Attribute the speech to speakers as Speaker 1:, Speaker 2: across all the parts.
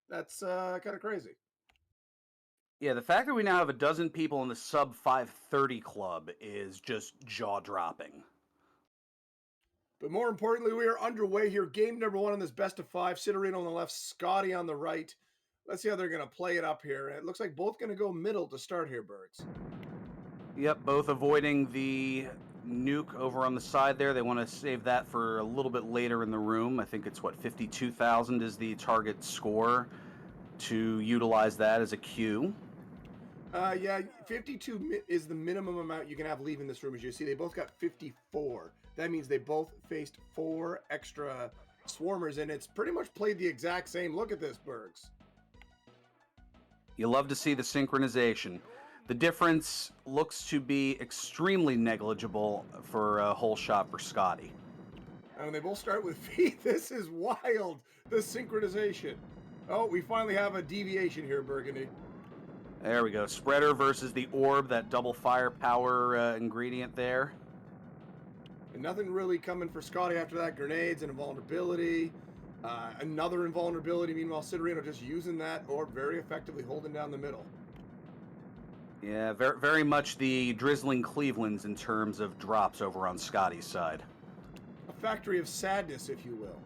Speaker 1: That's kind of crazy.
Speaker 2: Yeah, the fact that we now have a dozen people in the sub 530 club is just jaw dropping.
Speaker 1: But more importantly, we are underway here. Game number one in this best of five. Sidarino on the left, Skawttie on the right. Let's see how they're going to play it up here. It looks like both going to go middle to start here, Birds.
Speaker 2: Yep, both avoiding the nuke over on the side there. They want to save that for a little bit later in the room. I think it's what 52,000 is the target score to utilize that as a cue.
Speaker 1: Yeah, 52 is the minimum amount you can have leaving this room. As you see, they both got 54. That means they both faced 4 extra swarmers, and it's pretty much played the exact same. Look at this, Bergs.
Speaker 2: You love to see the synchronization. The difference looks to be extremely negligible for a whole shot for Skawttie.
Speaker 1: And they both start with feet. This is wild, the synchronization. Oh, we finally have a deviation here, Burgundy.
Speaker 2: There we go. Spreader versus the orb, that double firepower ingredient there.
Speaker 1: And nothing really coming for Skawttie after that. Grenades and invulnerability. Another invulnerability. Meanwhile, Sidarino just using that orb very effectively, holding down the middle.
Speaker 2: Yeah, very, very much the drizzling Clevelands in terms of drops over on Scottie's side.
Speaker 1: A factory of sadness, if you will.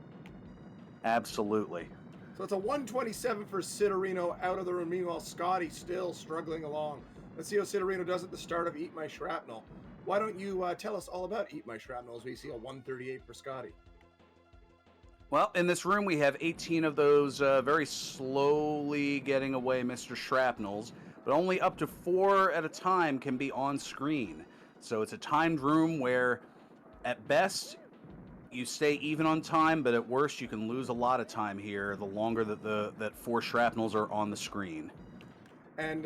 Speaker 2: Absolutely.
Speaker 1: So it's a 127 for Sidarino out of the room. Meanwhile, Skawttie still struggling along. Let's see how Sidarino does at the start of Eat My Shrapnel. Why don't you tell us all about Eat My Shrapnel as we see a 138 for Skawttie?
Speaker 2: Well, in this room we have 18 of those very slowly getting away Mr. Shrapnels, but only up to 4 at a time can be on screen. So it's a timed room where, at best, you stay even on time, but at worst you can lose a lot of time here the longer that that 4 shrapnels are on the screen.
Speaker 1: And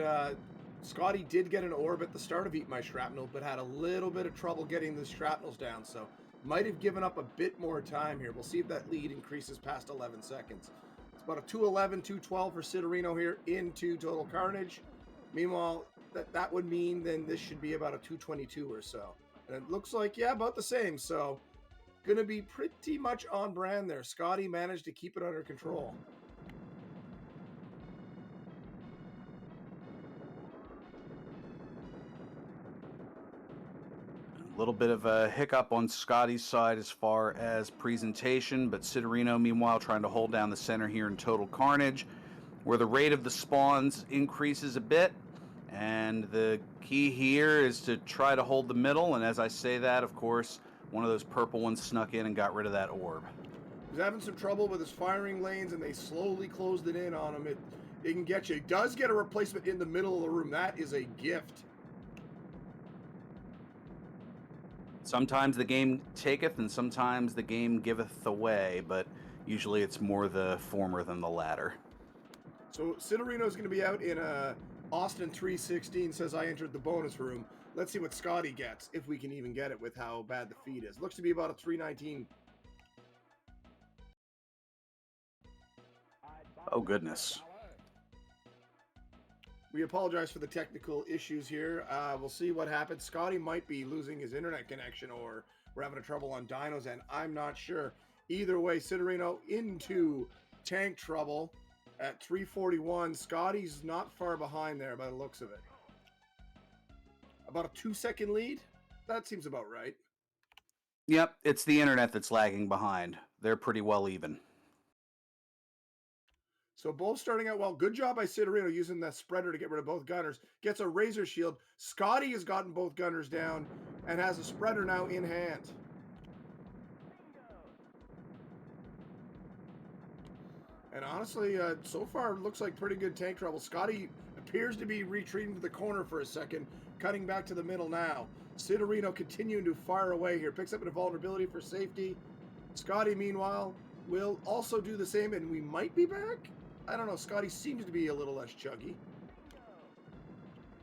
Speaker 1: Skawttie did get an orb at the start of Eat My Shrapnel, but had a little bit of trouble getting the shrapnels down, so might have given up a bit more time here. We'll see if that lead increases past 11 seconds. It's about a 211, 212 for Sidarino here into Total Carnage. Meanwhile, that would mean then this should be about a 222 or so. And it looks like, yeah, about the same. So going to be pretty much on brand there. Skawttie managed to keep it under control.
Speaker 2: A little bit of a hiccup on Scottie's side as far as presentation, but Sidarino, meanwhile, trying to hold down the center here in Total Carnage, where the rate of the spawns increases a bit. And the key here is to try to hold the middle. And as I say that, of course, one of those purple ones snuck in and got rid of that orb.
Speaker 1: He was having some trouble with his firing lanes, and they slowly closed it in on him. It can get you. He does get a replacement in the middle of the room. That is a gift.
Speaker 2: Sometimes the game taketh and sometimes the game giveth away, but usually it's more the former than the latter.
Speaker 1: So Sidarino is going to be out in a Austin 316. Says I entered the bonus room. Let's see what Skawttie gets, if we can even get it with how bad the feed is. Looks to be about a 319.
Speaker 2: Oh, goodness.
Speaker 1: We apologize for the technical issues here. We'll see what happens. Skawttie might be losing his internet connection, or we're having a trouble on Dino's end. I'm not sure. Either way, Sidarino into tank trouble at 341. Scottie's not far behind there by the looks of it. About a 2-second lead? That seems about right.
Speaker 2: Yep, it's the internet that's lagging behind. They're pretty well even.
Speaker 1: So both starting out well. Good job by Sidarino using that spreader to get rid of both gunners. Gets a razor shield. Skawttie has gotten both gunners down and has a spreader now in hand. And honestly, so far looks like pretty good tank trouble. Skawttie appears to be retreating to the corner for a second, cutting back to the middle now. Sidarino continuing to fire away here. Picks up an invulnerability for safety. Skawttie, meanwhile, will also do the same, and we might be back? I don't know. Skawttie seems to be a little less chuggy.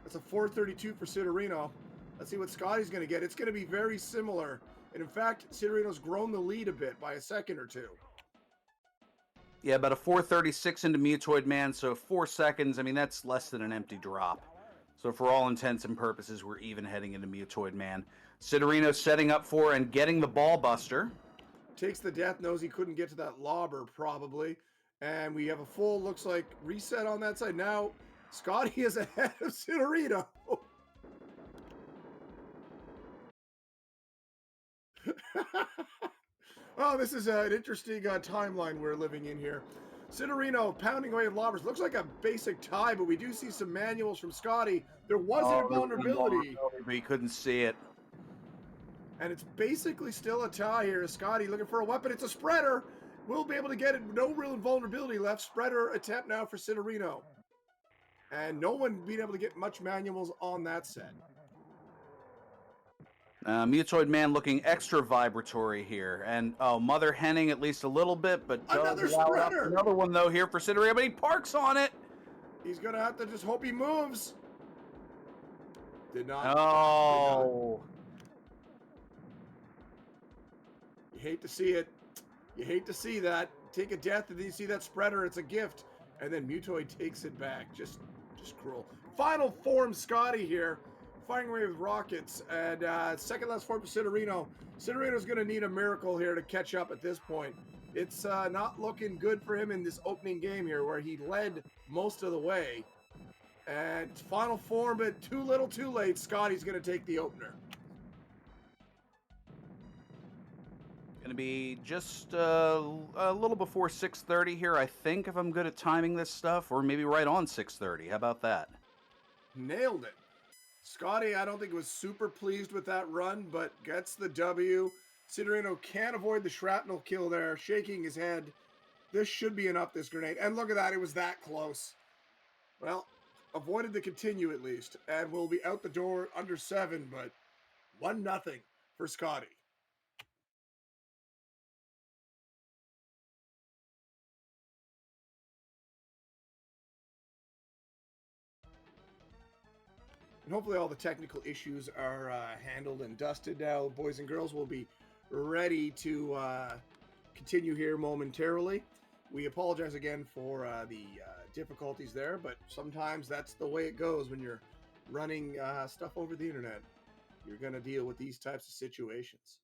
Speaker 1: That's a 432 for Sidarino. Let's see what Scottie's going to get. It's going to be very similar. And in fact, Sidarino's grown the lead a bit by a second or two.
Speaker 2: Yeah, about a 436 into Mutoid Man, so 4 seconds. I mean, that's less than an empty drop. So for all intents and purposes, we're even heading into Mutoid Man. Sidarino setting up for and getting the ball buster.
Speaker 1: Takes the death, knows he couldn't get to that lobber probably. And we have a full, looks like, reset on that side. Now, Skawttie is ahead of Sidarino. Oh, this is an interesting timeline we're living in here. Sidarino pounding away at lobbers. Looks like a basic tie, but we do see some manuals from Skawttie. There was an
Speaker 2: Oh, there was
Speaker 1: invulnerability,
Speaker 2: but he couldn't see it.
Speaker 1: and it's basically still a tie here. Skawttie looking for a weapon. It's a spreader. We'll be able to get it. No real invulnerability left. Spreader attempt now for Sidarino. And no one being able to get much manuals on that set.
Speaker 2: Mutoid Man looking extra vibratory here. And, oh, Mother Henning at least a little bit, but
Speaker 1: Another
Speaker 2: allow it up.
Speaker 1: spreader!
Speaker 2: Another one, though, here for Sidarino, but he parks on it.
Speaker 1: He's going to have to just hope he moves. Did not.
Speaker 2: Oh.
Speaker 1: You hate to see it. You hate to see that. Take a death, and then you see that spreader. It's a gift. And then Mutoid takes it back. Just cruel. Final form Skawttie here. Firing away with rockets. And second last form for Sidarino. Sidarino's going to need a miracle here to catch up at this point. It's not looking good for him in this opening game here where he led most of the way. And it's final form, but too little too late. Skattie's going to take the opener.
Speaker 2: Going to be just a little before 6:30 here, I think, if I'm good at timing this stuff, or maybe right on 6:30. How about that?
Speaker 1: Nailed it. Skawttie, I don't think was super pleased with that run, but gets the W. Sidarino can't avoid the shrapnel kill there, shaking his head. This should be enough, this grenade. And look at that, it was that close. Well, avoided the continue at least, and we'll be out the door under 7, but 1-0 for Skawttie. And hopefully all the technical issues are handled and dusted now. Boys and girls will be ready to continue here momentarily. We apologize again for the difficulties there, but sometimes that's the way it goes when you're running stuff over the internet. You're going to deal with these types of situations.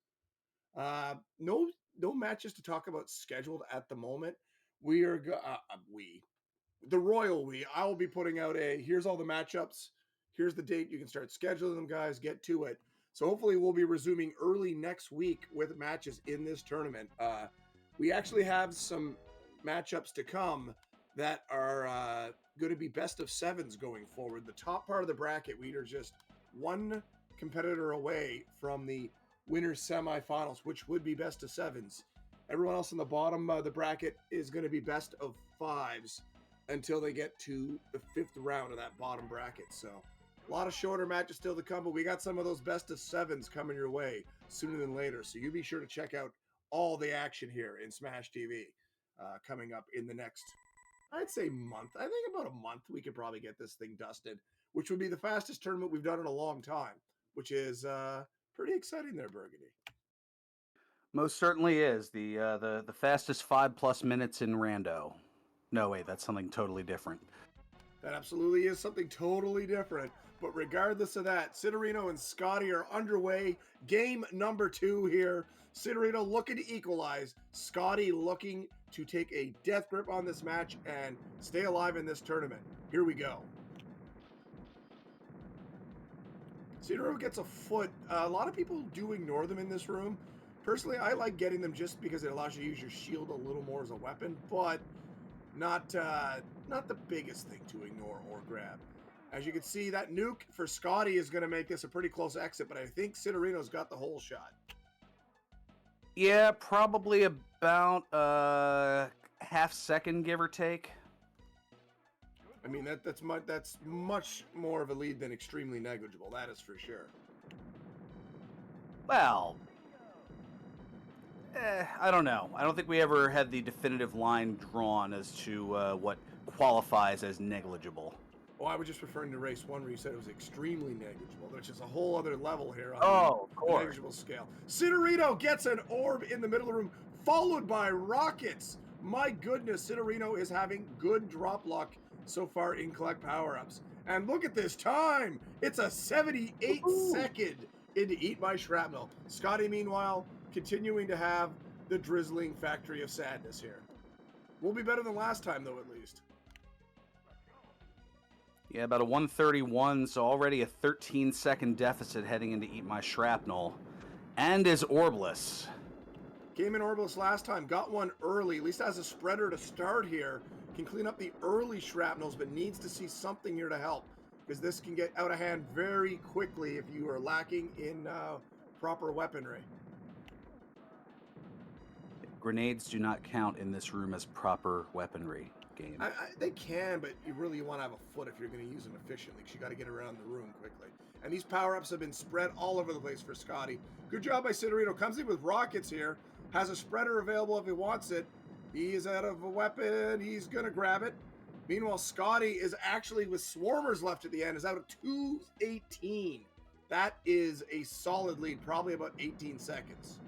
Speaker 1: No matches to talk about scheduled at the moment. We are the royal we. I will be putting out here's all the matchups. Here's the date. You can start scheduling them, guys. Get to it. So hopefully we'll be resuming early next week with matches in this tournament. We actually have some matchups to come that are going to be best of 7s going forward. The top part of the bracket, we are just one competitor away from the winners semifinals, which would be best of 7s. Everyone else in the bottom of the bracket is going to be best of 5s until they get to the 5th round of that bottom bracket. So a lot of shorter matches still to come, but we got some of those best of 7s coming your way sooner than later. So you be sure to check out all the action here in Smash TV coming up in the next, I'd say, month. I think about a month we could probably get this thing dusted, which would be the fastest tournament we've done in a long time, which is pretty exciting there, Burgundy.
Speaker 2: Most certainly is. The fastest 5+ minutes in Rando. No, wait, that's something totally different.
Speaker 1: That absolutely is something totally different. But regardless of that, Sidarino and Skawttie are underway. Game number 2 here. Sidarino looking to equalize. Skawttie looking to take a death grip on this match and stay alive in this tournament. Here we go. Sidarino gets a foot. A lot of people do ignore them in this room. Personally, I like getting them just because it allows you to use your shield a little more as a weapon, but not the biggest thing to ignore or grab. As you can see, that nuke for Skawttie is going to make this a pretty close exit, but I think Sidarino's got the whole shot.
Speaker 2: Yeah, probably about half second, give or take.
Speaker 1: I mean, that's much more of a lead than extremely negligible. That is for sure.
Speaker 2: Well, I don't know. I don't think we ever had the definitive line drawn as to what qualifies as negligible.
Speaker 1: Oh, I was just referring to race 1 where you said it was extremely negligible, which is a whole other level here on the negligible scale. Sidarino gets an orb in the middle of the room, followed by rockets. My goodness, Sidarino is having good drop luck so far in collect power-ups. And look at this time. It's a 78-second into Eat My Shrapnel. Skawttie, meanwhile, continuing to have the drizzling factory of sadness here. We'll be better than last time, though, at least.
Speaker 2: Yeah, about a 131, so already a 13-second deficit heading into Eat My Shrapnel. And is orbless.
Speaker 1: Came in orbless last time, got one early, at least has a spreader to start here. Can clean up the early shrapnels, but needs to see something here to help, because this can get out of hand very quickly if you are lacking in proper weaponry.
Speaker 2: Grenades do not count in this room as proper weaponry. Game.
Speaker 1: They can, but you really want to have a foot if you're going to use them efficiently, because you got to get around the room quickly. And these power-ups have been spread all over the place for Skawttie. Good job by Sidarino. Comes in with rockets here. Has a spreader available if he wants it. He is out of a weapon. He's going to grab it. Meanwhile, Skawttie is actually, with swarmers left at the end, is out of 218. That is a solid lead, probably about 18 seconds.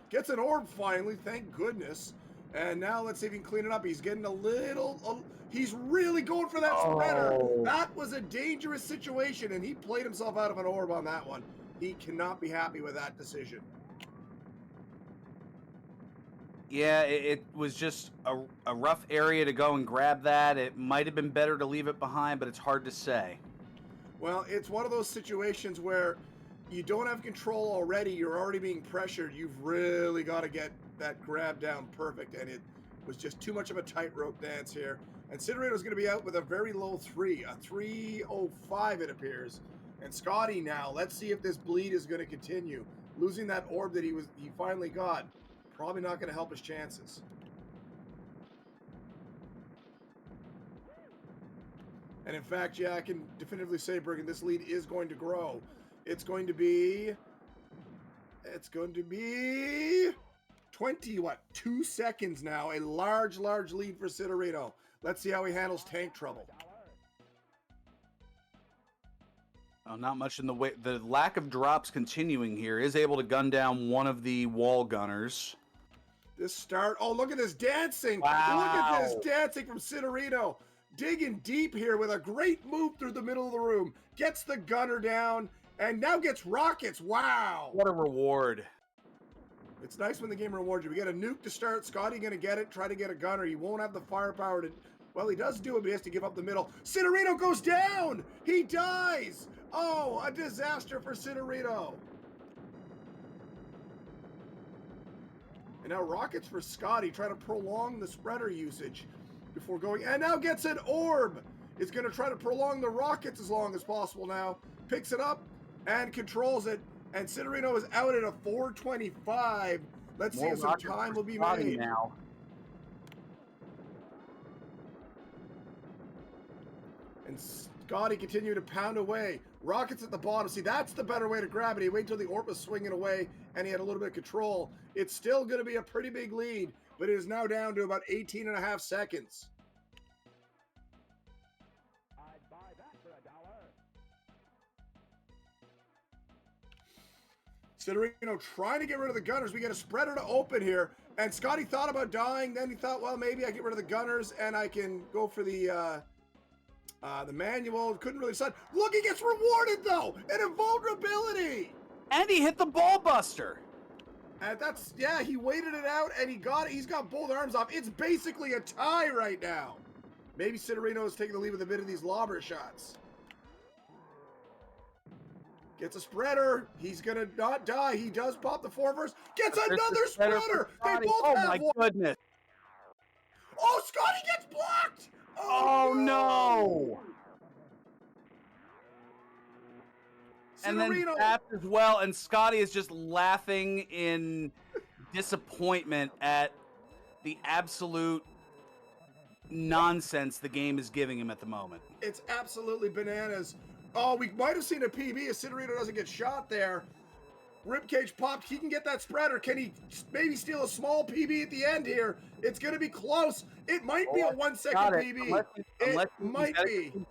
Speaker 1: Gets an orb finally, thank goodness. And now let's see if he can clean it up. He's getting a little... he's really going for that spreader. That was a dangerous situation, and he played himself out of an orb on that one. He cannot be happy with that decision.
Speaker 2: Yeah, it was just a rough area to go and grab that. It might have been better to leave it behind, but it's hard to say.
Speaker 1: Well, it's one of those situations where you don't have control already. You're already being pressured. You've really got to get that grab down perfect, and it was just too much of a tightrope dance here. And Sidarino's going to be out with a very low 3, a 3:05 it appears. And Skawttie now, let's see if this bleed is going to continue. Losing that orb that he finally got, probably not going to help his chances. And in fact, yeah, I can definitively say, Bergen, this lead is going to grow. It's going to be 2 seconds now. A large lead for Sidarino. Let's see how he handles tank trouble.
Speaker 2: Oh, not much in the way. The lack of drops continuing here is able to gun down one of the wall gunners.
Speaker 1: This start. Oh, look at this dancing.
Speaker 2: Wow.
Speaker 1: Look at this dancing from Sidarino. Digging deep here with a great move through the middle of the room. Gets the gunner down and now gets rockets. Wow.
Speaker 2: What a reward.
Speaker 1: It's nice when the game rewards you. We get a nuke to start. Skawttie going to get it. Try to get a gunner. He won't have the firepower to... Well, he does do it, but he has to give up the middle. Sidarino goes down. He dies. Oh, a disaster for Sidarino. And now rockets for Skawttie, trying to prolong the spreader usage before going. And now gets an orb. Is going to try to prolong the rockets as long as possible now. Picks it up and controls it. And Sidarino is out at a 4:25. Let's see if some time will be made.
Speaker 2: Now.
Speaker 1: And Skawttie continue to pound away. Rockets at the bottom. See, that's the better way to grab it. He waited till the orb was swinging away and he had a little bit of control. It's still going to be a pretty big lead, but it is now down to about 18 and a half seconds.
Speaker 3: I'd buy that for $1.
Speaker 1: Sidarino trying to get rid of the gunners. We get a spreader to open here. And Skawttie thought about dying. Then he thought, well, maybe I get rid of the gunners and I can go for the manual. Couldn't really decide. Look, he gets rewarded, though. An invulnerability.
Speaker 2: And he hit the ball buster.
Speaker 1: And that's, yeah, he waited it out and he got it. He's got both arms off. It's basically a tie right now. Maybe Sidarino is taking the lead with a bit of these lobber shots. Gets a spreader. He's going to not die. He does pop the 4 first. Gets another spreader. They both have
Speaker 2: my
Speaker 1: one.
Speaker 2: Goodness.
Speaker 1: Oh, Skawttie gets blocked.
Speaker 2: Oh, no. And then
Speaker 1: Sidarino.
Speaker 2: tapped as well, and Skawttie is just laughing in disappointment at the absolute nonsense the game is giving him at the moment.
Speaker 1: It's absolutely bananas. Oh, we might have seen a PB if Sidarino doesn't get shot there. Ribcage popped. He can get that spreader. Can he maybe steal a small PB at the end here? It's going to be close. It might be a 1 second PB. It might be.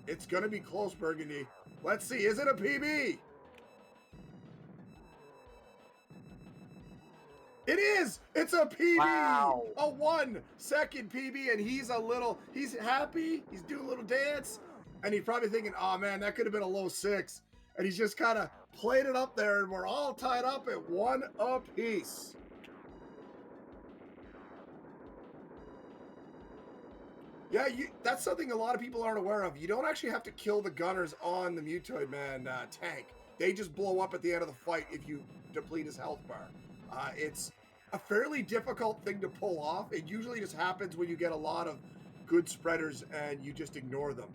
Speaker 1: It's going to be close, Burgundy. Let's see. Is it a PB? It is. It's a PB.
Speaker 2: Wow.
Speaker 1: A 1 second PB, and he's happy. He's doing a little dance, and he's probably thinking, oh man, that could have been a low 6. And he's just kind of played it up there, and we're all tied up at 1 apiece. Yeah, that's something a lot of people aren't aware of. You don't actually have to kill the gunners on the Mutoid Man tank. They just blow up at the end of the fight if you deplete his health bar. It's a fairly difficult thing to pull off. It usually just happens when you get a lot of good spreaders and you just ignore them.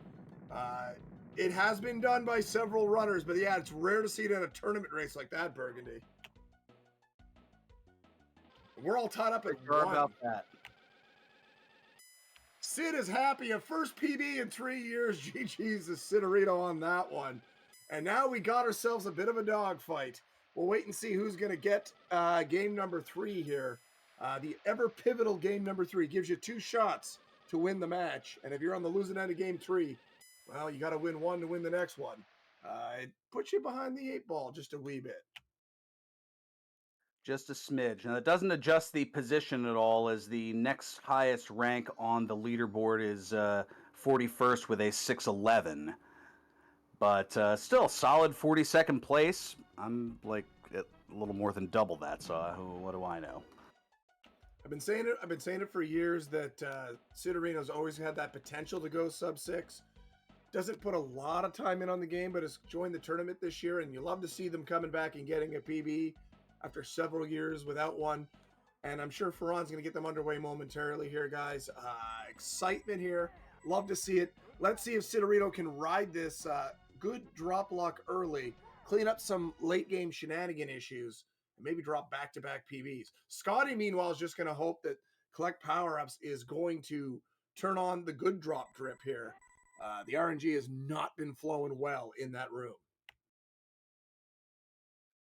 Speaker 1: Uh, it has been done by several runners, but yeah, it's rare to see it in a tournament race like that, Burgundy. We're all tied up at
Speaker 2: Sure
Speaker 1: one.
Speaker 2: about that.
Speaker 1: Sid is happy. A first PB in 3 years. GG's to Sidarino on that one. And now we got ourselves a bit of a dogfight. We'll wait and see who's going to get game number 3 here. The ever pivotal game number 3 gives you 2 shots to win the match. And if you're on the losing end of game 3, well, you got to win one to win the next one. It puts you behind the 8 ball just a wee bit.
Speaker 2: Just a smidge. Now, it doesn't adjust the position at all, as the next highest rank on the leaderboard is 41st with a 611. But still, solid 42nd place. I'm like a little more than double that, so what do I know?
Speaker 1: I've been saying it for years that Sidarino's always had that potential to go sub 6. Doesn't put a lot of time in on the game, but has joined the tournament this year, and you love to see them coming back and getting a PB after several years without one. And I'm sure Ferran's going to get them underway momentarily here, guys. Excitement here. Love to see it. Let's see if Sidarino can ride this good drop luck early, clean up some late game shenanigan issues, and maybe drop back-to-back PBs. Skawttie, meanwhile, is just going to hope that collect power-ups is going to turn on the good drop drip here. The RNG has not been flowing well in that room.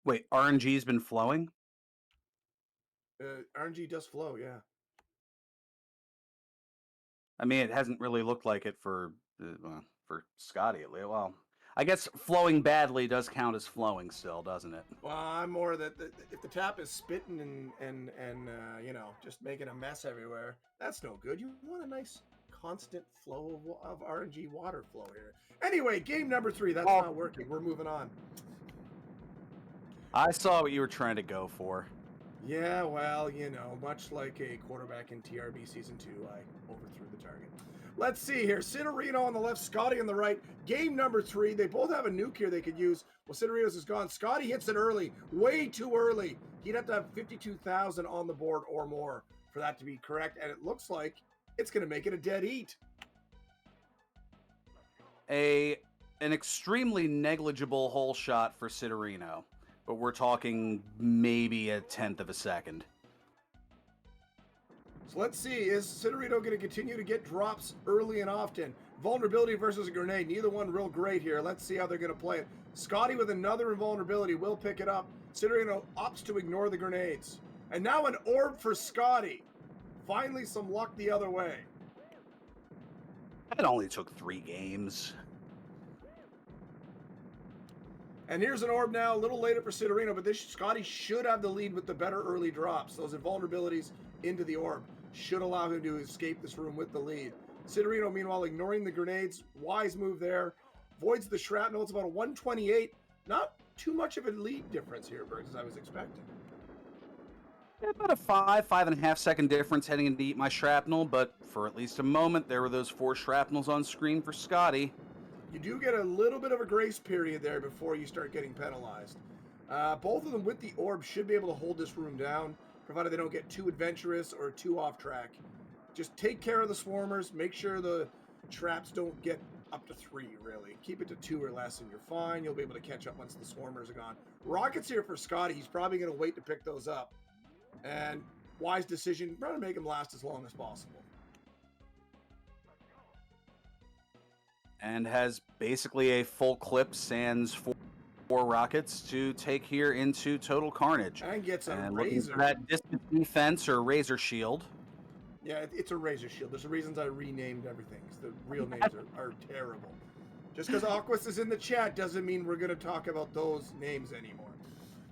Speaker 2: Wait, RNG's been flowing?
Speaker 1: RNG does flow, yeah.
Speaker 2: I mean, it hasn't really looked like it for Skawttie at least. Well, I guess flowing badly does count as flowing still, doesn't it?
Speaker 1: Well, I'm more that if the tap is spitting and just making a mess everywhere, that's no good. You want a nice constant flow of RNG water flow here. Anyway, game number 3, that's not working. We're moving on.
Speaker 2: I saw what you were trying to go for.
Speaker 1: Yeah, well, much like a quarterback in TRB Season 2, I overthrew the target. Let's see here. Sidarino on the left, Skawttie on the right. Game number 3. They both have a nuke here they could use. Well, Sidarino's is gone. Skawttie hits it early, way too early. He'd have to have 52,000 on the board or more for that to be correct, and it looks like it's going to make it a dead eat.
Speaker 2: An extremely negligible hole shot for Sidarino, but we're talking maybe a 1/10 of a second.
Speaker 1: So let's see, is Sidarino going to continue to get drops early and often? Vulnerability versus a grenade, neither one real great here. Let's see how they're going to play it. Skawttie with another invulnerability will pick it up. Sidarino opts to ignore the grenades. And now an orb for Skawttie. Finally some luck the other way.
Speaker 2: It only took 3 games.
Speaker 1: And here's an orb now, a little later for Sidarino, but this Skawttie should have the lead with the better early drops. Those invulnerabilities into the orb should allow him to escape this room with the lead. Sidarino, meanwhile, ignoring the grenades. Wise move there. Voids the shrapnel. It's about a 128. Not too much of a lead difference here, Bergs, as I was expecting.
Speaker 2: About a 5.5 second difference heading into Eat My Shrapnel, but for at least a moment, there were those 4 shrapnels on screen for Skawttie.
Speaker 1: You do get a little bit of a grace period there before you start getting penalized. Both of them with the orb should be able to hold this room down, provided they don't get too adventurous or too off track. Just take care of the swarmers. Make sure the traps don't get up to 3, really. Keep it to 2 or less, and you're fine. You'll be able to catch up once the swarmers are gone. Rockets here for Skawttie. He's probably going to wait to pick those up. And wise decision, try to make them last as long as possible.
Speaker 2: And has basically a full clip, sans 4 rockets to take here into total carnage.
Speaker 1: And gets a
Speaker 2: and looking
Speaker 1: razor.
Speaker 2: for that distance defense or razor shield.
Speaker 1: Yeah, it's a razor shield. There's reasons I renamed everything, because the real names are terrible. Just because Aquas is in the chat doesn't mean we're going to talk about those names anymore.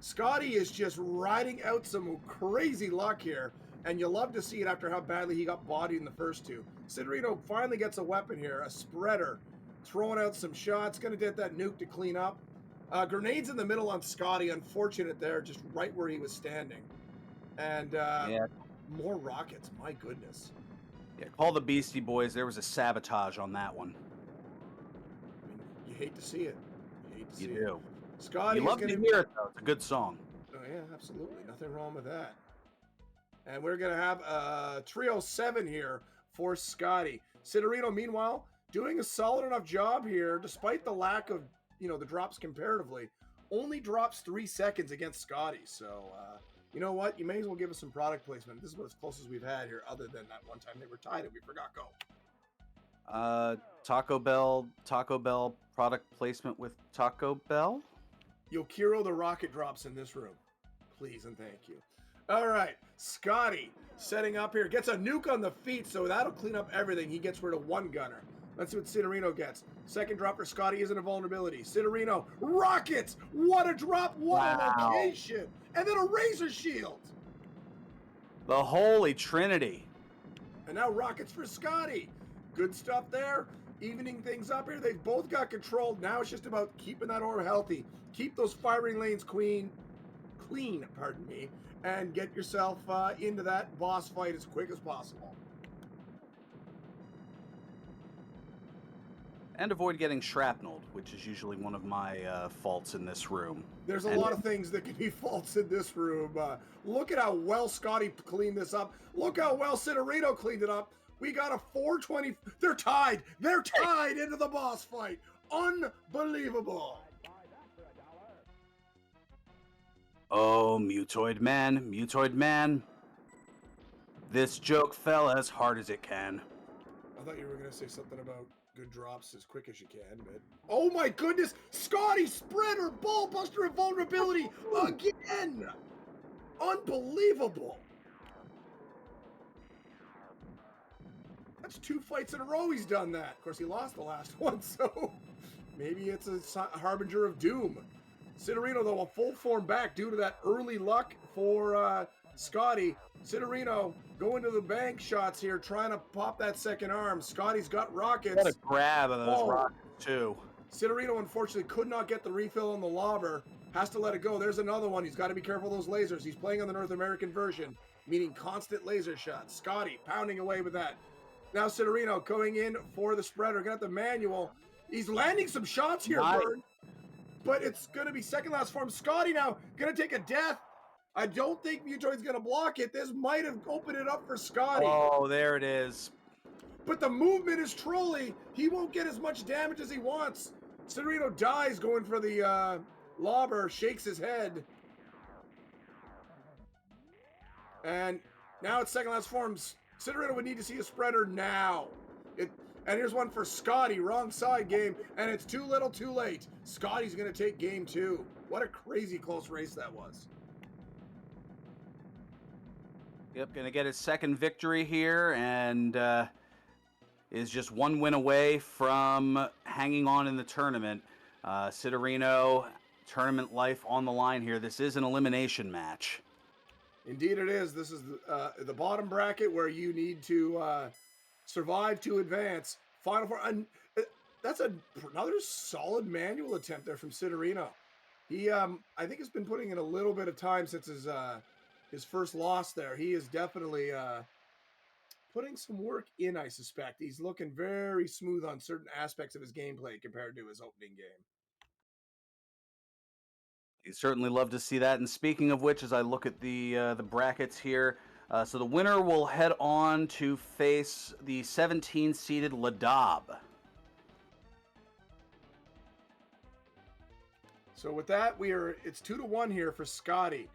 Speaker 1: Skawttie is just riding out some crazy luck here, and you love to see it after how badly he got bodied in the first 2. Sidarino finally gets a weapon here, a spreader, throwing out some shots, going to get that nuke to clean up. Grenades in the middle on Skawttie, unfortunate there, just right where he was standing. And more rockets, my goodness.
Speaker 2: Yeah, call the Beastie Boys. There was a sabotage on that one.
Speaker 1: I mean, you hate to see it. You hate to
Speaker 2: You
Speaker 1: see it.
Speaker 2: do.
Speaker 1: Skawttie
Speaker 2: You
Speaker 1: is
Speaker 2: love
Speaker 1: going
Speaker 2: to
Speaker 1: to.
Speaker 2: hear it, though. It's a good song.
Speaker 1: Oh, yeah, absolutely. Nothing wrong with that. And we're going to have a trio 7 here for Skawttie. Sidarino, meanwhile, doing a solid enough job here, despite the lack of, the drops comparatively. Only drops 3 seconds against Skawttie. So, you know what? You may as well give us some product placement. This is about as close as we've had here, other than that one time they were tied and we forgot go.
Speaker 2: Taco Bell product placement with Taco Bell.
Speaker 1: Yokiro the rocket drops in this room. Please and thank you. All right, Skawttie setting up here. Gets a nuke on the feet, so that'll clean up everything. He gets rid of one gunner. Let's see what Sidarino gets. Second drop for Skawttie isn't a vulnerability. Sidarino, rockets! What a drop, what a location! And then a razor shield!
Speaker 2: The Holy Trinity.
Speaker 1: And now rockets for Skawttie. Good stuff there. Evening things up here. They've both got controlled. Now it's just about keeping that orb healthy. Keep those firing lanes clean, and get yourself into that boss fight as quick as possible.
Speaker 2: And avoid getting shrapneled, which is usually one of my faults in this room.
Speaker 1: There's a lot of things that can be faults in this room. Look at how well Skawttie cleaned this up. Look how well Sidarino cleaned it up. We got a 420. They're tied. They're tied into the boss fight. Unbelievable.
Speaker 2: Oh, Mutoid Man. This joke fell as hard as it can.
Speaker 1: I thought you were going to say something about good drops as quick as you can, but... Oh my goodness! Skawttie spreader, ballbuster, and vulnerability again! Unbelievable! That's 2 fights in a row he's done that. Of course, he lost the last one, so maybe it's a harbinger of doom. Sidarino, though, a full form back due to that early luck for Skawttie. Sidarino going to the bank shots here, trying to pop that second arm. Scottie's got rockets.
Speaker 2: Got a grab of those rockets, too.
Speaker 1: Sidarino, unfortunately, could not get the refill on the lobber. Has to let it go. There's another one. He's got to be careful of those lasers. He's playing on the North American version, meaning constant laser shots. Skawttie pounding away with that. Now Sidarino going in for the spreader. Got the manual. He's landing some shots here, Bird. But it's going to be second last form. Skawttie now going to take a death. I don't think Mutoid's going to block it. This might have opened it up for Skawttie.
Speaker 2: Oh, there it is.
Speaker 1: But the movement is trolly. He won't get as much damage as he wants. Sidarino dies going for the lobber, shakes his head. And now it's second last form. Sidarino would need to see a spreader now. And here's one for Skawttie, wrong side game, and it's too little too late. Scottie's going to take game 2. What a crazy close race that was.
Speaker 2: Yep, going to get his second victory here, and is just 1 win away from hanging on in the tournament. Sidarino, tournament life on the line here. This is an elimination match.
Speaker 1: Indeed it is. This is the bottom bracket where you need to survive to advance. Final four. And that's another solid manual attempt there from Sidarino. He, I think, has been putting in a little bit of time since his first loss there. He is definitely putting some work in, I suspect. He's looking very smooth on certain aspects of his gameplay compared to his opening game.
Speaker 2: You certainly love to see that. And speaking of which, as I look at the brackets here, so the winner will head on to face the 17-seeded Ladab.
Speaker 1: So with that, it's 2-1 here for Skawttie.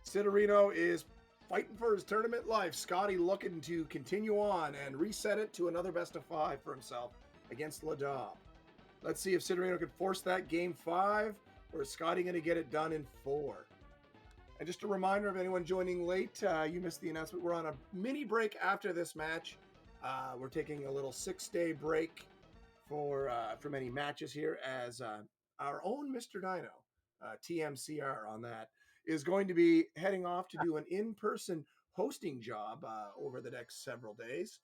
Speaker 1: Sidarino is fighting for his tournament life. Skawttie looking to continue on and reset it to another best of 5 for himself against Ladab. Let's see if Sidarino can force that game 5, or is Skawttie going to get it done in 4? And just a reminder of anyone joining late, you missed the announcement. We're on a mini break after this match. We're taking a little 6-day break from any matches here, as our own Mr. Dino, TMCR on that, is going to be heading off to do an in-person hosting job over the next several days,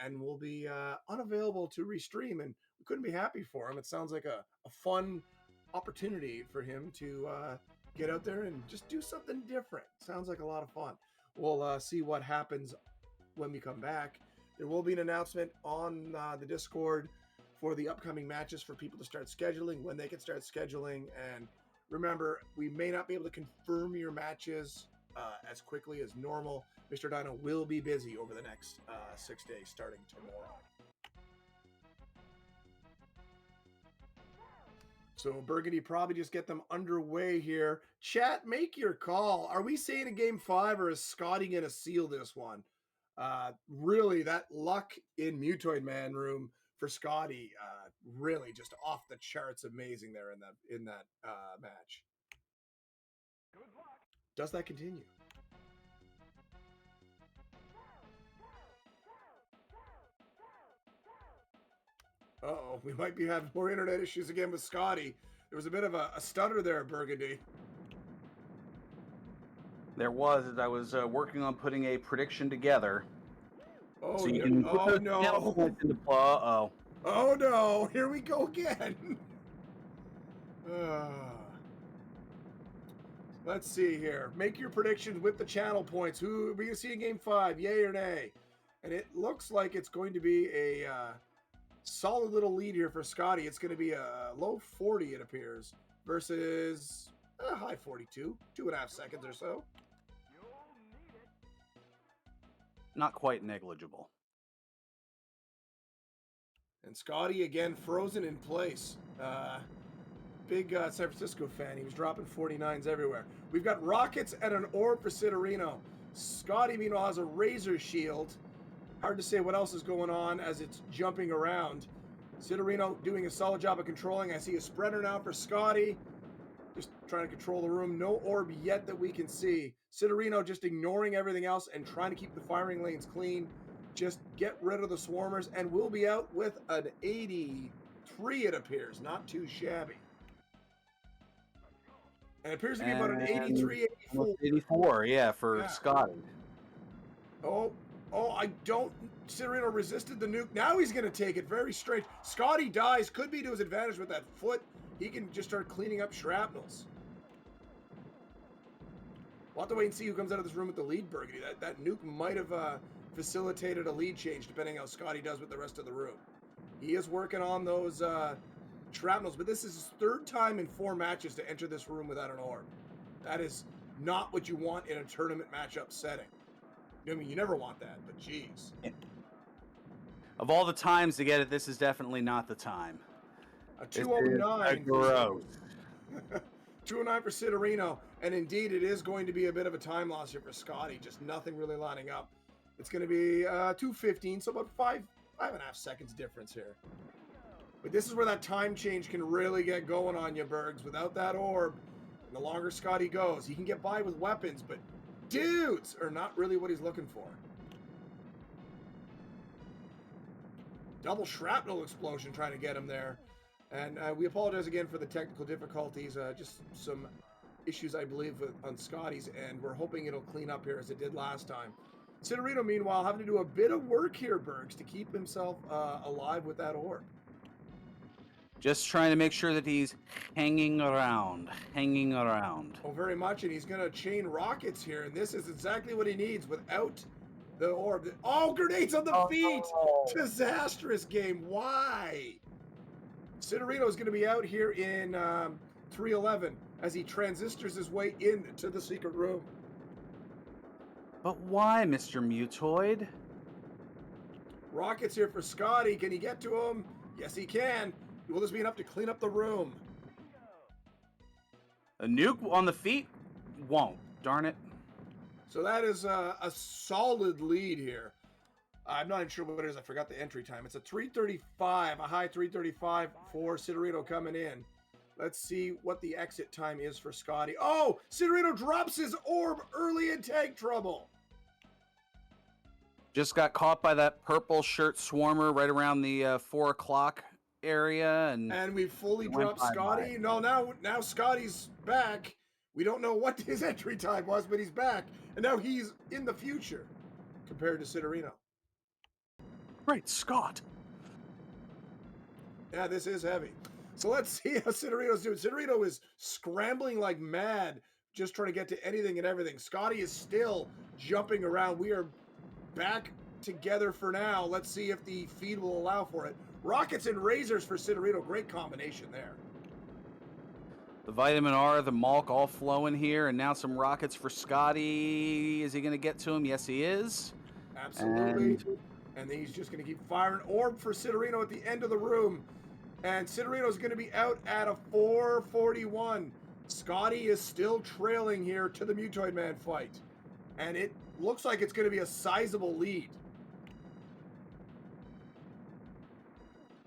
Speaker 1: and will be unavailable to restream. And we couldn't be happy for him. It sounds like a fun opportunity for him to get out there and just do something different. Sounds like a lot of fun. We'll see what happens when we come back. There will be an announcement on the Discord for the upcoming matches for people to start scheduling, when they can start scheduling. And remember, we may not be able to confirm your matches as quickly as normal. Mr. Dino will be busy over the next 6 days starting tomorrow. So Burgundy probably just get them underway here. Chat, make your call. Are we saying a game 5 or is Skawttie going to seal this one? Really, that luck in Mutoid Man room for Skawttie, really just off the charts amazing there in that match. Does that continue? Uh-oh, we might be having more internet issues again with Skawttie. There was a bit of a stutter there, Burgundy.
Speaker 2: There was, as I was working on putting a prediction together.
Speaker 1: Oh,
Speaker 2: So you
Speaker 1: no.
Speaker 2: can put
Speaker 1: Oh
Speaker 2: those
Speaker 1: no.
Speaker 2: channel points into play. Uh-oh.
Speaker 1: Oh no, here we go again. Let's see here. Make your predictions with the channel points. Who are we going to see in game 5, yay or nay? And it looks like it's going to be a solid little lead here for Skawttie. It's going to be a low 40, it appears, versus a high 42, 2.5 seconds or so.
Speaker 2: Not quite negligible.
Speaker 1: And Skawttie again frozen in place. Big San Francisco fan. He was dropping 49s everywhere. We've got rockets and an orb for Sidarino. Skawttie, meanwhile, has a razor shield. Hard to say what else is going on as it's jumping around. Sidarino doing a solid job of controlling. I see a spreader now for Skawttie. Just trying to control the room. No orb yet that we can see. Sidarino just ignoring everything else and trying to keep the firing lanes clean. Just get rid of the swarmers, and we'll be out with an 83, it appears. Not too shabby. And it appears to be about an 83, 84.
Speaker 2: 84, yeah, for Skawttie.
Speaker 1: Oh, I don't. Sidarino resisted the nuke. Now he's going to take it. Very strange. Skawttie dies. Could be to his advantage with that foot. He can just start cleaning up shrapnels. We'll have to wait and see who comes out of this room with the lead, Burgundy. That nuke might have facilitated a lead change, depending how Skawttie does with the rest of the room. He is working on those shrapnels, but this is his 3rd time in 4 matches to enter this room without an orb. That is not what you want in a tournament matchup setting. I mean, you never want that, but geez.
Speaker 2: Of all the times to get it, this is definitely not the time.
Speaker 1: A 209.
Speaker 2: Gross.
Speaker 1: 209 for Sidarino, and indeed it is going to be a bit of a time loss here for Skawttie. Just nothing really lining up. It's going to be 2:15, so about 5.5 seconds difference here. But this is where that time change can really get going on you, Bergs. Without that orb, and the longer Skawttie goes, he can get by with weapons, but dudes are not really what he's looking for. Double shrapnel explosion trying to get him there. And we apologize again for the technical difficulties. Just some issues, I believe, on Scottie's end. We're hoping it'll clean up here as it did last time. Sidarino, meanwhile, having to do a bit of work here, Bergs, to keep himself alive with that orb.
Speaker 2: Just trying to make sure that he's hanging around.
Speaker 1: Oh, very much, and he's going to chain rockets here, and this is exactly what he needs without the orb. Oh, grenades on the feet! Disastrous game. Why? Sidarino is going to be out here in 311 as he transistors his way into the secret room.
Speaker 2: But why, Mr. Mutoid?
Speaker 1: Rockets here for Skawttie. Can he get to him? Yes, he can. Will this be enough to clean up the room?
Speaker 2: A nuke on the feet? Won't. Darn it.
Speaker 1: So that is a solid lead here. I'm not even sure what it is. I forgot the entry time. It's a 3:35, a high 3:35 for Sidarino coming in. Let's see what the exit time is for Skawttie. Oh, Sidarino drops his orb early in tank trouble.
Speaker 2: Just got caught by that purple shirt swarmer right around the 4 o'clock area. And
Speaker 1: we fully dropped Skawttie. No, now Scottie's back. We don't know what his entry time was, but he's back. And now he's in the future compared to Sidarino.
Speaker 2: Great Scott.
Speaker 1: Yeah, this is heavy. So let's see how Sidarino's doing. Sidarino is scrambling like mad, just trying to get to anything and everything. Skawttie is still jumping around. We are back together for now. Let's see if the feed will allow for it. Rockets and razors for Sidarino. Great combination there.
Speaker 2: The vitamin R, the Malk all flowing here, and now some rockets for Skawttie. Is he going to get to him? Yes, he is.
Speaker 1: Absolutely. And then he's just going to keep firing. Orb for Sidarino at the end of the room. And Sidarino's going to be out at a 441. Skawttie is still trailing here to the Mutoid Man fight. And it looks like it's going to be a sizable lead.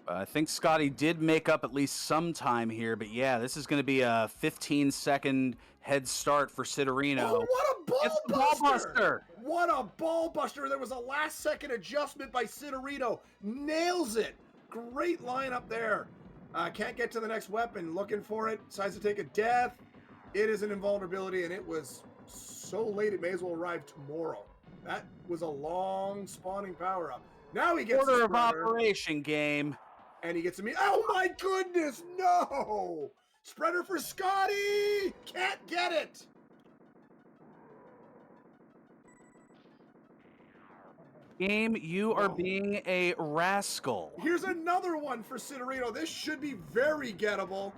Speaker 2: I think Skawttie did make up at least some time here, but yeah, this is going to be a 15-second head start for Sidarino.
Speaker 1: Oh, what a ball
Speaker 2: It's the
Speaker 1: buster!
Speaker 2: ball buster!
Speaker 1: What a ball buster. There was a last-second adjustment by Sidarino. Nails it. Great lineup there. Can't get to the next weapon. Looking for it. Decides to take a death. It is an invulnerability, and it was so late it may as well arrive tomorrow. That was a long spawning power-up. Now he gets
Speaker 2: Order
Speaker 1: the
Speaker 2: of
Speaker 1: spreader,
Speaker 2: operation game.
Speaker 1: and he gets a me. Oh my goodness, no! Spreader for Skawttie! Can't get it!
Speaker 2: Game, you are being a rascal.
Speaker 1: Here's another one for Sidarino. This should be very gettable.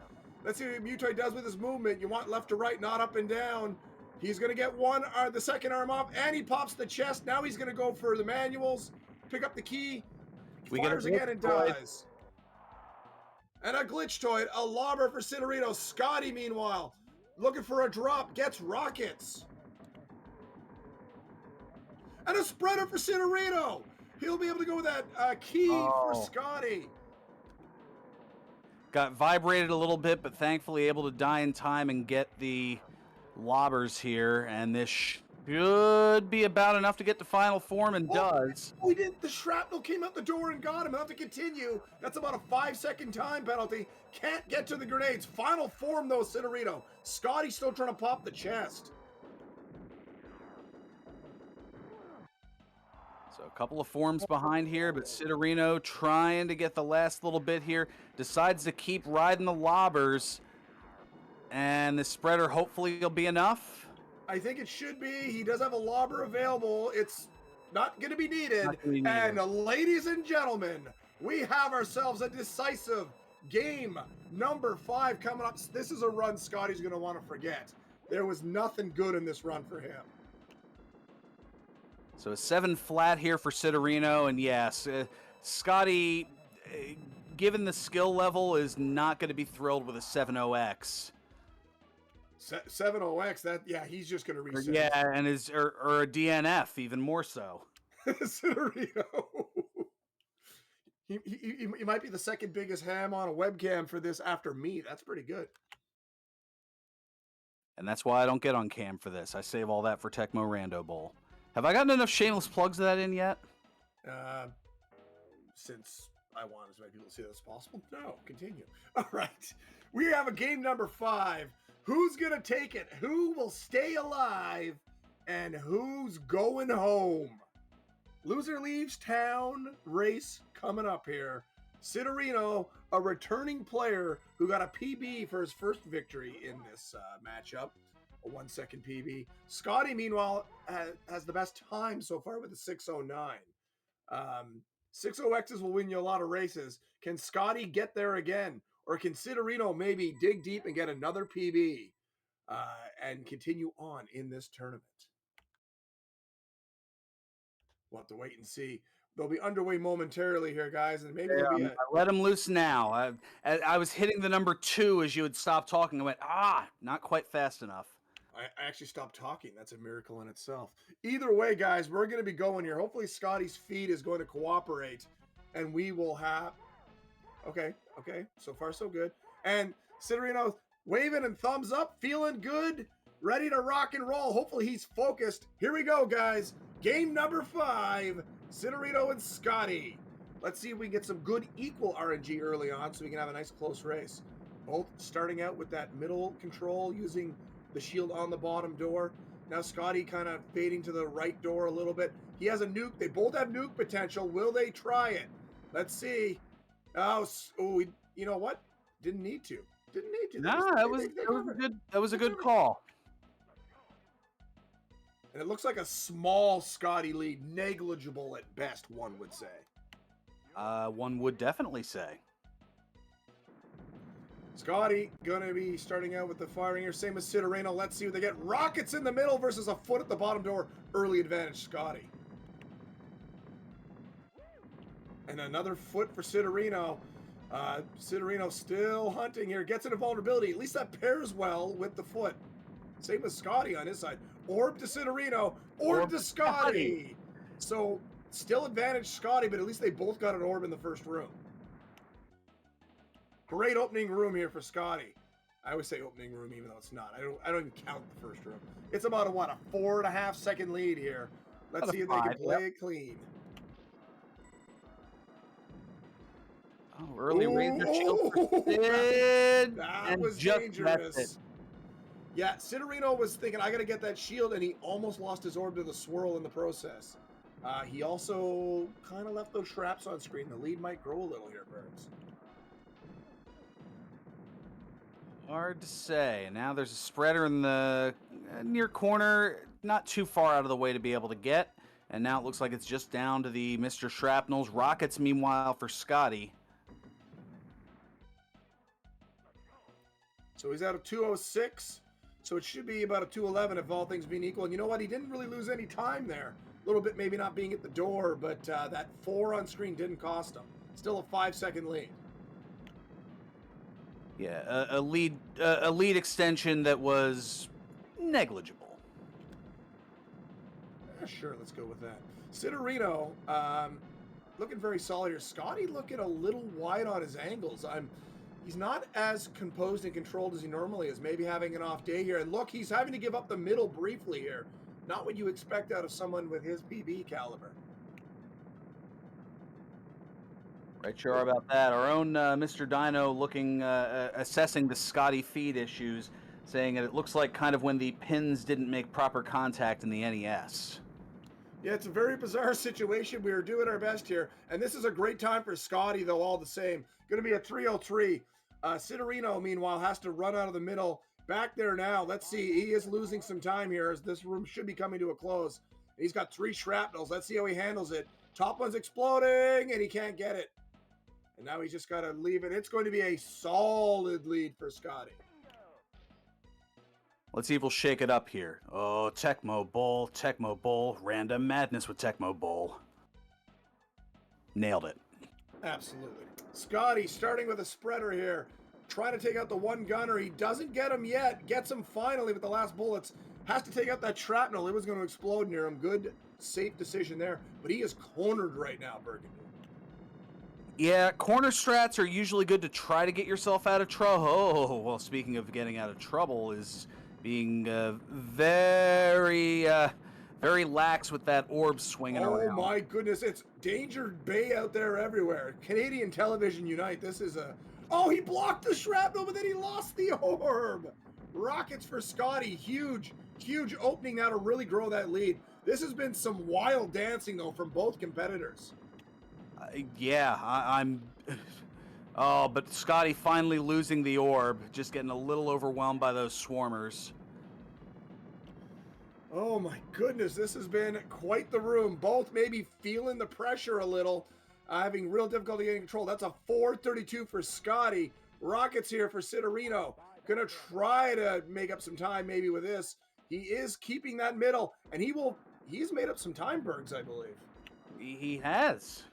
Speaker 1: Let's see what Mutoid does with his movement. You want left to right, not up and down. He's going to get the second arm off, and he pops the chest. Now he's going to go for the manuals, pick up the key, fires again and dies. And a glitchtoid, a lobber for Sidarino. Skawttie, meanwhile, looking for a drop, gets rockets. And a spreader for Sidarino. He'll be able to go with that key for Skawttie.
Speaker 2: Got vibrated a little bit, but thankfully able to die in time and get the lobbers here. And this should be about enough to get to final form, and does.
Speaker 1: We did. The shrapnel came out the door and got him. He'll have to continue. That's about a 5-second time penalty. Can't get to the grenades. Final form, though, Sidarino. Skawttie still trying to pop the chest.
Speaker 2: So a couple of forms behind here, but Sidarino trying to get the last little bit here. Decides to keep riding the lobbers. And the spreader hopefully will be enough.
Speaker 1: I think it should be. He does have a lobber available. It's not going to be needed. And ladies and gentlemen, we have ourselves a decisive game number 5 coming up. This is a run Skawttie's going to want to forget. There was nothing good in this run for him.
Speaker 2: So a 7 flat here for Sidarino, and yes, Skawttie, given the skill level, is not going to be thrilled with a 7-0X.
Speaker 1: 7-0X, that, yeah, he's just going to reset.
Speaker 2: Yeah, and or a DNF, even more so.
Speaker 1: Sidarino. He might be the second biggest ham on a webcam for this after me. That's pretty good.
Speaker 2: And that's why I don't get on cam for this. I save all that for Tecmo Rando Bowl. Have I gotten enough shameless plugs of that in yet?
Speaker 1: Since I want as many people to see that as possible. No, continue. All right. We have a game number 5. Who's going to take it? Who will stay alive? And who's going home? Loser leaves town race coming up here. Sidarino, a returning player who got a PB for his first victory in this matchup. A 1-second PB. Skawttie, meanwhile, has the best time so far with a 609. 6-0X's will win you a lot of races. Can Skawttie get there again? Or can Sidarino maybe dig deep and get another PB and continue on in this tournament? We'll have to wait and see. They'll be underway momentarily here, guys, and maybe there'll be
Speaker 2: I let him loose now. I was hitting the number 2 as you had stopped talking. I went, not quite fast enough.
Speaker 1: I actually stopped talking. That's a miracle in itself. Either way, guys, we're going to be going here. Hopefully Skottie's feed is going to cooperate, and we will have... Okay. So far, so good. And Sidarino waving and thumbs up, feeling good, ready to rock and roll. Hopefully he's focused. Here we go, guys. Game number 5, Sidarino and Skawttie. Let's see if we can get some good equal RNG early on so we can have a nice close race. Both starting out with that middle control using the shield on the bottom door. Now Skawttie kind of fading to the right door a little bit. He has a nuke. They both have nuke potential. Will they try it? Let's see. You know what? Didn't need to.
Speaker 2: That was a good call.
Speaker 1: And it looks like a small Skawttie lead, negligible at best, one would say.
Speaker 2: One would definitely say.
Speaker 1: Skawttie gonna be starting out with the firing here. Same as Sidarino. Let's see what they get. Rockets in the middle versus a foot at the bottom door. Early advantage, Skawttie. And another foot for Sidarino. Sidarino still hunting here. Gets into vulnerability. At least that pairs well with the foot. Same as Skawttie on his side. Orb to Sidarino. Orb to Skawttie. So still advantage Skawttie, but at least they both got an orb in the first room. Great opening room here for Skawttie. I always say opening room even though it's not. I don't even count the first room. It's about a 4.5 second lead here. Let's see if they can play it clean.
Speaker 2: Oh, early razor shield for Sid.
Speaker 1: That was dangerous. Yeah, Sidarino was thinking, I got to get that shield, and he almost lost his orb to the swirl in the process. He also kind of left those traps on screen. The lead might grow a little here, Burns.
Speaker 2: Hard to say. Now there's a spreader in the near corner, not too far out of the way to be able to get. And now it looks like it's just down to the Mr. Shrapnels. Rockets, meanwhile, for Skawttie.
Speaker 1: So he's out of 206. So it should be about a 211 if all things being equal. And you know what? He didn't really lose any time there. A little bit maybe not being at the door, but that 4 on screen didn't cost him. Still a 5-second lead.
Speaker 2: Yeah, a lead extension that was negligible.
Speaker 1: Sure, let's go with that. Sidarino, looking very solid here. Skawttie looking a little wide on his angles. He's not as composed and controlled as he normally is. Maybe having an off day here. And look, he's having to give up the middle briefly here. Not what you expect out of someone with his PB caliber.
Speaker 2: Right, sure about that. Our own Mr. Dino looking, assessing the Skawttie feed issues, saying that it looks like kind of when the pins didn't make proper contact in the NES.
Speaker 1: Yeah, it's a very bizarre situation. We are doing our best here. And this is a great time for Skawttie, though, all the same. Going to be a 303. Sidarino, meanwhile, has to run out of the middle. Back there now. Let's see. He is losing some time here as this room should be coming to a close. He's got 3 shrapnels. Let's see how he handles it. Top one's exploding, and he can't get it. And now he's just got to leave it. It's going to be a solid lead for Skawttie.
Speaker 2: Let's see if we'll shake it up here. Oh, Tecmo Bowl, random madness with Tecmo Bowl. Nailed it.
Speaker 1: Absolutely. Skawttie starting with a spreader here. Trying to take out the one gunner. He doesn't get him yet. Gets him finally with the last bullets. Has to take out that shrapnel. It was going to explode near him. Good, safe decision there. But he is cornered right now, Burgundy.
Speaker 2: Yeah, corner strats are usually good to try to get yourself out of trouble. Oh, well, speaking of getting out of trouble, is being very lax with that orb swinging around.
Speaker 1: Oh my goodness, it's Danger Bay out there everywhere. Canadian television unite. This is a... Oh, he blocked the shrapnel, but then he lost the orb. Rockets for Skawttie. Huge opening now to really grow that lead. This has been some wild dancing, though, from both competitors.
Speaker 2: Yeah, I'm... Oh, but Skawttie finally losing the orb, just getting a little overwhelmed by those swarmers.
Speaker 1: Oh my goodness, this has been quite the room. Both maybe feeling the pressure a little, having real difficulty getting control. That's a 432 for Skawttie. Rockets here for Sidarino. Gonna try to make up some time maybe with this. He is keeping that middle, and he's made up some time, Bergs, I believe.
Speaker 2: He has.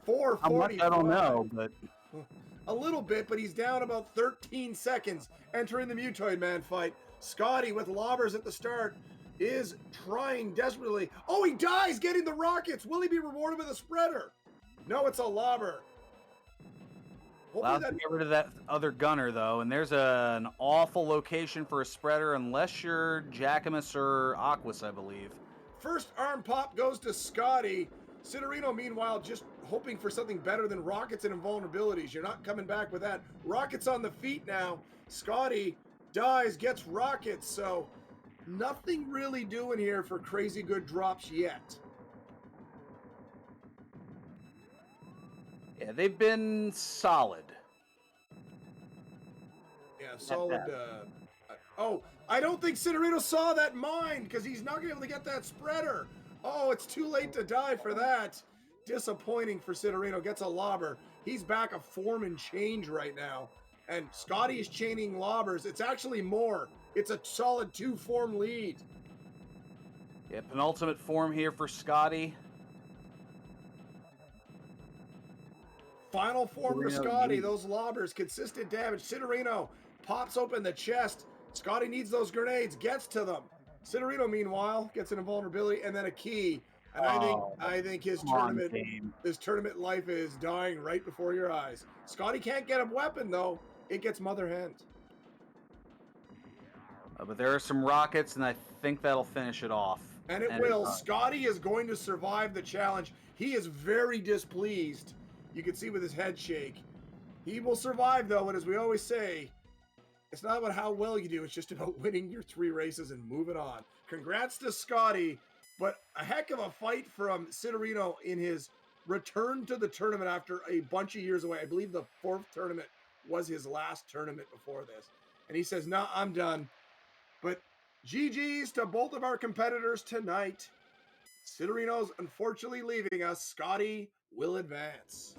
Speaker 1: 4:45.
Speaker 2: How much, I don't know, but...
Speaker 1: A little bit, but he's down about 13 seconds entering the Mutoid Man fight. Skawttie with lobbers at the start is trying desperately. Oh, he dies getting the rockets. Will he be rewarded with a spreader? No, it's a lobber.
Speaker 2: Allowed to get rid of that other gunner, though, and there's an awful location for a spreader unless you're Jackamus or Aquas, I believe.
Speaker 1: First arm pop goes to Skawttie. Sidarino, meanwhile, just hoping for something better than rockets and invulnerabilities. You're not coming back with that. Rockets on the feet now. Skawttie dies, gets rockets, so nothing really doing here for crazy good drops yet.
Speaker 2: Yeah, they've been solid.
Speaker 1: Yeah, solid. Oh, I don't think Sidarino saw that mine because he's not going to be able to get that spreader. Oh, it's too late to die for that. Disappointing for Sidarino. Gets a lobber. He's back a form and change right now. And Skawttie is chaining lobbers. It's actually more. It's a solid 2-form lead.
Speaker 2: Yeah, penultimate form here for Skawttie.
Speaker 1: Final form for
Speaker 2: Sidarino,
Speaker 1: Skawttie. Those lobbers, consistent damage. Sidarino pops open the chest. Skawttie needs those grenades, gets to them. Sidarino, meanwhile, gets an invulnerability and then a key. And I think his tournament life is dying right before your eyes. Skawttie can't get a weapon though. It gets Mother Hen.
Speaker 2: But there are some rockets, and I think that'll finish it off.
Speaker 1: And it will. Skawttie is going to survive the challenge. He is very displeased. You can see with his head shake. He will survive though, and as we always say, it's not about how well you do, it's just about winning your 3 races and moving on. Congrats to Skawttie, but a heck of a fight from Sidarino in his return to the tournament after a bunch of years away. I believe the 4th tournament was his last tournament before this. And he says, "No, I'm done." But GG's to both of our competitors tonight. Sidarino's unfortunately leaving us. Skawttie will advance.